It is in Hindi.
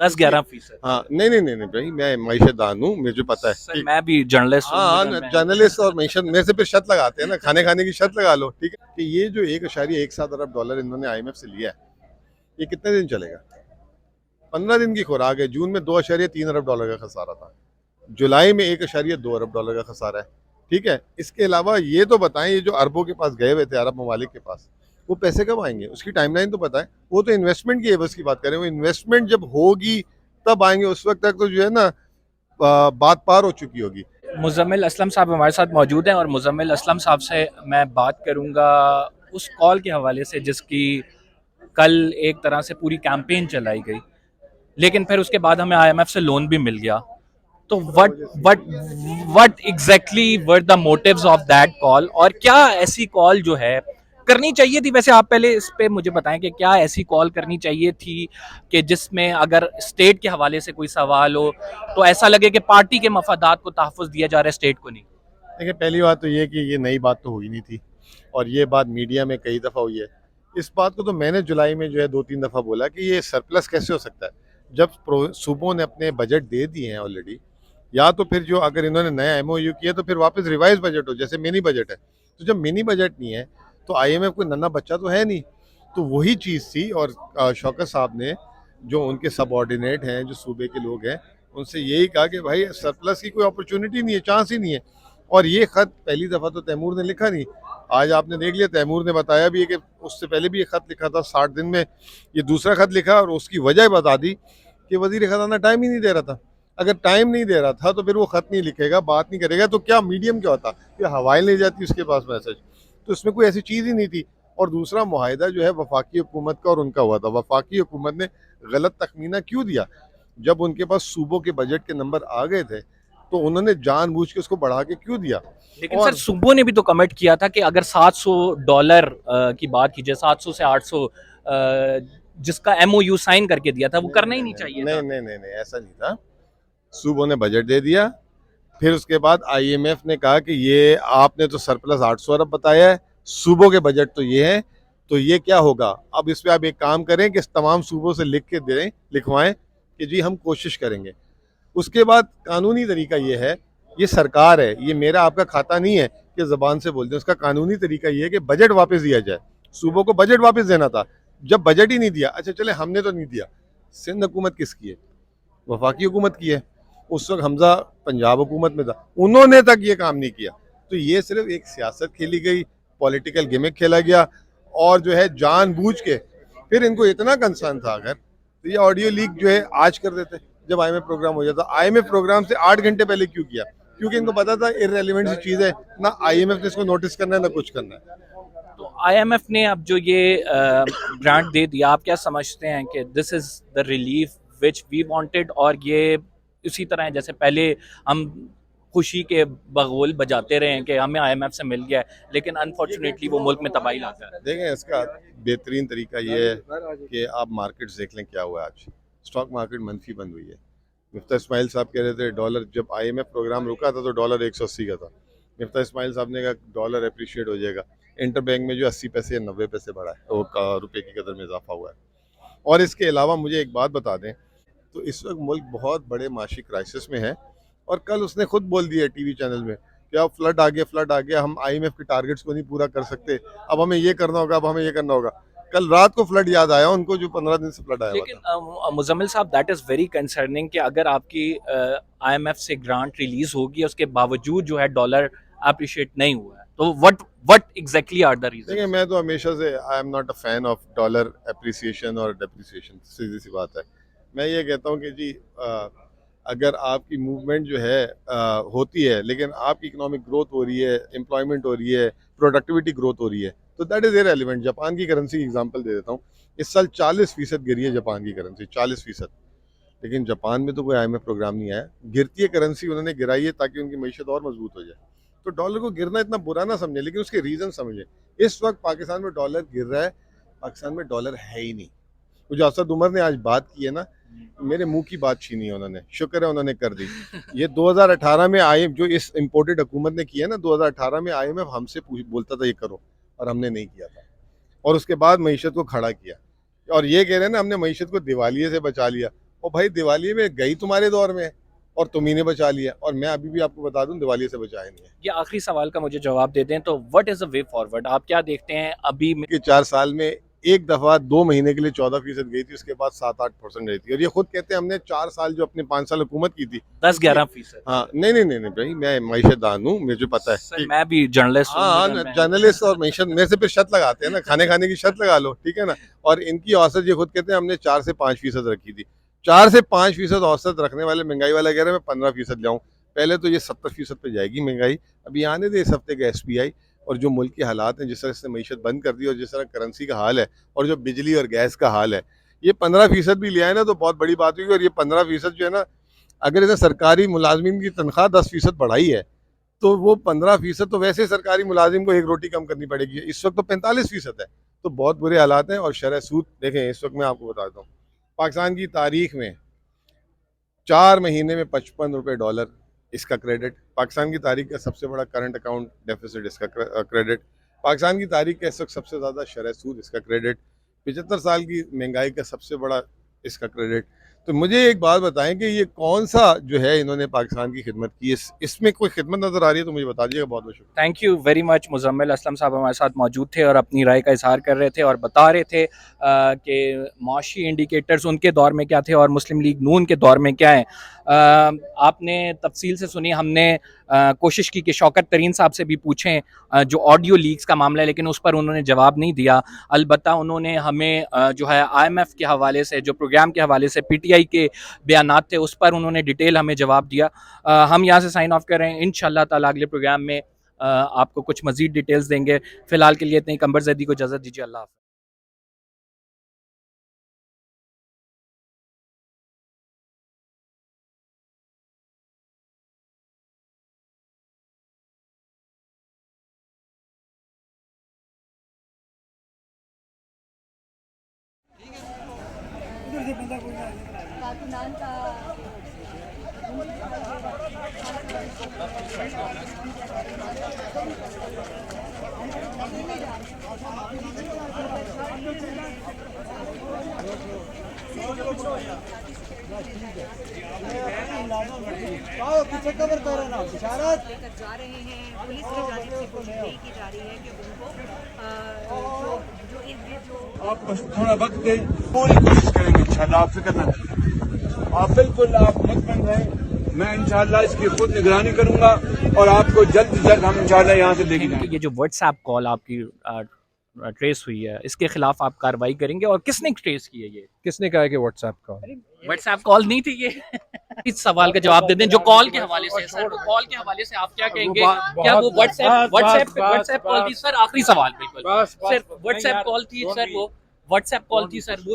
10-11%। हाँ, नहीं नहीं नहीं नहीं भाई, मैं मईशतदान हूँ, मुझे पता है सर कि मैं भी जर्नलिस्ट हूँ, हाँ मुझे हाँ, मैं जर्नलिस्ट और मईशत मेरे से फिर शर्त लगाते हैं ना, खाने खाने की शर्त लगा लो, ठीक है। कि ये जो 1.17 अरब डॉलर इन्होंने IMF से लिया है, ये कितने दिन चलेगा? 15 दिन की खुराक है। जून में 2.3 अरब डॉलर का खसारा था, जुलाई में 1.2 अरब डॉलर का खसारा है, ठीक है। इसके अलावा ये तो बताएं, ये जो अरबों के पास गए हुए थे, अरब ममालिक के पास, वो पैसे कब आएंगे? उसकी टाइमलाइन तो बताएं। वो तो इन्वेस्टमेंट की एवज की बात करें, वो इन्वेस्टमेंट जब होगी तब आएंगे, उस वक्त तक तो जो है ना बात पार हो चुकी होगी। मुज़म्मिल असलम साहब हमारे साथ मौजूद हैं और मुज़म्मिल असलम साहब से मैं बात करूंगा उस कॉल के हवाले से जिसकी कल एक तरह से पूरी कैंपेन चलाई गई, लेकिन फिर उसके बाद हमें आईएमएफ से लोन भी मिल गया। तो अल्लाह व्हाट वजह से what what exactly were the motives of that call, और क्या ऐसी कॉल जो है करनी चाहिए थी? वैसे आप पहले इस पे मुझे बताएं कि क्या ऐसी कॉल करनी चाहिए थी कि जिसमें अगर स्टेट के हवाले से कोई सवाल हो तो ऐसा लगे कि पार्टी के मफादात को तहफ़्फ़ुज़ दिया जा रहा है, स्टेट को नहीं। देखिए, पहली बात तो ये कि ये नई बात तो हुई नहीं थी, और ये बात मीडिया में कई दफ़ा हुई है। इस बात को तो मैंने जुलाई में जो है 2-3 दफ़ा बोला कि ये सरप्लस कैसे हो सकता है, जब सूबों ने अपने बजट दे दिए हैं ऑलरेडी। या तो फिर जो अगर इन्होंने नया MOU किया तो फिर वापस रिवाइज बजट हो, जैसे मिनी बजट है। तो जब मिनी बजट नहीं है तो IMF कोई नन्हा बच्चा तो है नहीं। तो वही चीज़ थी, और शौकत साहब ने, जो उनके सबऑर्डिनेट हैं, जो सूबे के लोग हैं, उनसे यही कहा कि भाई सरप्लस की कोई अपॉर्चुनिटी नहीं है, चांस ही नहीं है। और ये खत पहली दफ़ा तो तैमूर ने लिखा नहीं, आज आपने देख लिया, तैमूर ने बताया भी है कि उससे पहले भी ये खत लिखा था 60 दिन में। ये दूसरा खत लिखा, और उसकी वजह बता दी कि वजीर खजाना टाइम ही नहीं दे रहा था। अगर टाइम नहीं दे रहा था तो फिर वो खत नहीं लिखेगा, बात नहीं करेगा, तो क्या मीडियम क्या होता? कि हवाई ले जाती उसके पास मैसेज। तो इसमें कोई ऐसी चीज़ ही नहीं थी। और दूसरा मुआहिदा जो है वफाकी हुकूमत का और उनका हुआ था। वफाकी हुकूमत ने गलत तखमीना क्यों दिया? जब उनके पास सूबों के बजट के नंबर आ गए थे तो उन्होंने जानबूझ के उसको बढ़ा के क्यों दिया? लेकिन सर और सूबों ने भी तो कमिट किया था कि अगर $700 की बात कीजिए, 700 से 800 जिसका एमओयू साइन करके दिया था, वो नहीं करना ही नहीं नहीं नहीं चाहिए नहीं था। नहीं नहीं नहीं, ऐसा नहीं था। सूबों ने बजट दे दिया, फिर उसके बाद IMF ने कहा कि ये आपने तो सरप्लस 800 अरब बताया है, सूबों के बजट तो ये है, तो ये क्या होगा? अब इस पे आप एक काम करें कि इस तमाम सूबों से लिख के दें, लिखवाएं कि जी हम कोशिश करेंगे। उसके बाद कानूनी तरीका ये है, ये सरकार है, ये मेरा आपका खाता नहीं है कि ज़बान से बोल दें। उसका कानूनी तरीका ये है कि बजट वापस दिया जाए। सूबों को बजट वापस देना था, जब बजट ही नहीं दिया, अच्छा चले हमने तो नहीं दिया, सिंध हुकूमत किसकी है? वफाकी हुकूमत की है। उस वक्त हमजा पंजाब हुकूमत में था, उन्होंने तक ये काम नहीं किया। तो ये सिर्फ एक सियासत खेली गई, पॉलिटिकल गिमिक खेला गया, और जो है जानबूझ के। फिर इनको इतना कंसर्न था अगर, तो ये ऑडियो लीक जो है आज कर देते जब IMF प्रोग्राम हो जाता। IMF प्रोग्राम से 8 घंटे पहले क्यों किया? क्योंकि इनको पता था इररेलेवेंट सी चीज़ है, ना IMF ने इसको नोटिस करना है ना कुछ करना है। तो आईएमएफ ने अब जो ये ग्रांट दे दिया, आप क्या समझते हैं कि this is the relief which we wanted, और ये उसी तरह है जैसे पहले हम खुशी के बगोल बजाते रहे हैं कि हमें आईएमएफ से मिल गया है, लेकिन अनफॉर्चुनेटली वो मुल्क में तबाही लाता है। देखें, इसका बेहतरीन तरीका ये है कि आप मार्केट्स देख लें क्या हुआ आज। स्टॉक मार्केट मनफी बंद हुई है। मिफ्ता इस्माइल साहब कह रहे थे डॉलर, जब IMF प्रोग्राम रुका था तो डॉलर 180 का था। मिफ्ता इस्माइल साहब ने कहा डॉलर अप्रिशिएट हो जाएगा। इंटर बैंक में जो 80 पैसे या 90 पैसे बढ़ा है, वो रुपये की कदर में इजाफा हुआ है। और इसके अलावा मुझे एक बात बता दें, तो इस वक्त मुल्क बहुत बड़े माशी क्राइसिस में है। और कल उसने खुद बोल दिया TV चैनल में कि अब फ्लड आ गया, फ्लड आ गया, हम IMF के टारगेट्स को नहीं पूरा कर सकते, अब हमें ये करना होगा, अब हमें ये करना होगा। कल रात को फ्लड याद आया उनको, जो 15 दिन से फ्लड आया हुआ लेकिन था। मुजम्मिल साहब, दैट इज़ वेरी कंसर्निंग कि अगर आपकी आईएमएफ से ग्रांट रिलीज होगी, उसके बावजूद जो है डॉलर अप्रिशिएट नहीं हुआ है, तो व्हाट एग्जैक्टली आर द देखिए, रीजंस? मैं तो हमेशा से I am not a fan of dollar appreciation और डेप्रिसिएशन, सीधी सी बात है। मैं ये कहता हूँ कि जी अगर आपकी मूवमेंट जो है होती है, लेकिन आपकी इकोनॉमिक ग्रोथ हो रही है, एम्प्लॉयमेंट हो रही है, प्रोडक्टिविटी ग्रोथ हो रही है, तो दैट इज़ इररिलेवेंट। जापान की करेंसी एग्जांपल दे देता हूँ। इस साल 40% गिरी है जापान की करेंसी, 40%। लेकिन जापान में तो कोई IMF प्रोग्राम नहीं आया। गिरती है करेंसी, उन्होंने गिराई है ताकि उनकी मीशत और मजबूत हो जाए। तो डॉलर को गिरना इतना बुरा ना समझे, लेकिन उसके रीज़न समझे। इस वक्त पाकिस्तान में डॉलर गिर रहा है, पाकिस्तान में डॉलर है ही नहीं। वो जो असद उमर ने आज बात की है ना, मेरे मुंह की बात छीनी है उन्होंने, शुक्र है उन्होंने कर दी। ये 2018 में आई, जो इस इम्पोर्टेड हुकूमत ने किया ना, 2018 में IMF हमसे बोलता था ये करो, और हमने नहीं किया था। और उसके बाद मीशत को खड़ा किया, और ये कह रहे हैं ना हमने मीशत को दिवालिये से बचा लिया। और भाई दिवाली में गई तुम्हारे दौर में और तुम्ही ने बचा लिया, और मैं अभी भी आपको बता दूं दिवाली से बचाया नहीं है। ये आखिरी सवाल का मुझे जवाब दे दें तो what is the way forward, आप क्या देखते हैं अभी में? कि 4 साल में एक दफा 2 महीने के लिए 14% गई थी, उसके बाद 7-8% रही थी, और ये खुद कहते हैं हमने 4 साल जो अपने 5 साल हुकूमत की थी 10-11%? हाँ नहीं नहीं नहीं नहीं भाई, मैं मैशदान हूँ, मुझे पता है सर कि मैं भी जर्नलिस्ट हूँ, हाँ मुझे हाँ जर्नलिस्ट और मैशत मेरे से फिर शर्त लगाते हैं ना, खाने खाने की शर्त लगा लो, ठीक है ना। और इनकी औसत ये खुद कहते हैं हमने 4 से 5% रखी थी। 4 से 5% औसत रखने वाले महंगाई वाला कह रहे हैं मैं 15% लाऊं। पहले तो ये 70% पे जाएगी महंगाई, अभी आने दे इस हफ्ते का SPI। और जो मुल्क के हालात हैं, जिस तरह से मीशत बंद कर दी और जिस तरह करेंसी का हाल है और जो बिजली और गैस का हाल है, ये 15% भी ले आए ना तो बहुत बड़ी बात हुई। और ये 15% जो है ना, अगर इसे सरकारी मुलाजमीन की तनख्वाह 10% बढ़ाई है तो वो 15% तो वैसे सरकारी मुलाजिम को एक रोटी कम करनी पड़ेगी। इस वक्त तो 45% है, तो बहुत बुरे हालात हैं। और शरह सूद देखें, इस वक्त मैं आपको बताता हूँ पाकिस्तान की तारीख में 4 महीने में $55 इसका क्रेडिट, पाकिस्तान की तारीख का सबसे बड़ा करंट अकाउंट डेफिसिट इसका क्रेडिट, पाकिस्तान की तारीख का इस वक्त सबसे ज़्यादा शरह सूद इसका क्रेडिट, 75 साल की महंगाई का सबसे बड़ा इसका क्रेडिट। तो मुझे एक बात बताएं कि ये कौन सा जो है इन्होंने पाकिस्तान की खिदमत की, इसमें कोई खिदमत नज़र आ रही है तो मुझे बता दीजिएगा। बहुत बहुत शुक्रिया। Thank you very much. Muzammil Aslam साहब हमारे साथ मौजूद थे और अपनी राय का इजहार कर रहे थे और बता रहे थे कि माशी इंडिकेटर्स उनके दौर में क्या थे और मुस्लिम लीग नून के दौर में क्या है। आपने तफसील से सुनी, हमने कोशिश की कि शौकत तरीन साहब से भी पूछें जो ऑडियो लीक्स का मामला है, लेकिन उस पर उन्होंने जवाब नहीं दिया। अलबत्ता उन्होंने हमें जो है IMF के हवाले से, जो प्रोग्राम के हवाले से PTI के बयानात थे, उस पर उन्होंने डिटेल हमें जवाब दिया। हम यहाँ से साइन ऑफ कर रहे हैं। इंशाल्लाह ताला अगले प्रोग्राम में आपको कुछ मजीद डिटेल्स देंगे। फिलहाल के लिए इतनी। कंबर जैदी को इजाज़त दीजिए। अल्लाह हाफ़िज़। कारकुनान का पीछे कवर करो ना बिशारत लेकर जा रहे हैं। पुलिस की जानिब से कोशिश यही की जा रही है कि उनको जो आप बस थोड़ा वक्त दें, पूरी कोशिश करेंगे इंशाल्लाह। आप फिक्र न करें, आप बिल्कुल आप मुतमईन रहें। मैं इंशाल्लाह इसकी खुद निगरानी करूंगा और आपको जल्द से जल्द हम इंशाल्लाह यहाँ से लेके जाएंगे। ये जो व्हाट्सएप कॉल आपकी ट्रेस हुई है, इसके खिलाफ आप कार्रवाई करेंगे और किसने ट्रेस की है? ये किसने कहा कि व्हाट्सएप का? व्हाट्सएप कॉल नहीं थी ये। इस सवाल का जवाब दे दें जो कॉल के हवाले से। सर कॉल के हवाले से आप क्या कहेंगे? क्या वो व्हाट्सएप कॉल थी? सर आखिरी सवाल, बिल्कुल सिर्फ व्हाट्सएप कॉल थी सर, वो व्हाट्सएप कॉल थी सर वो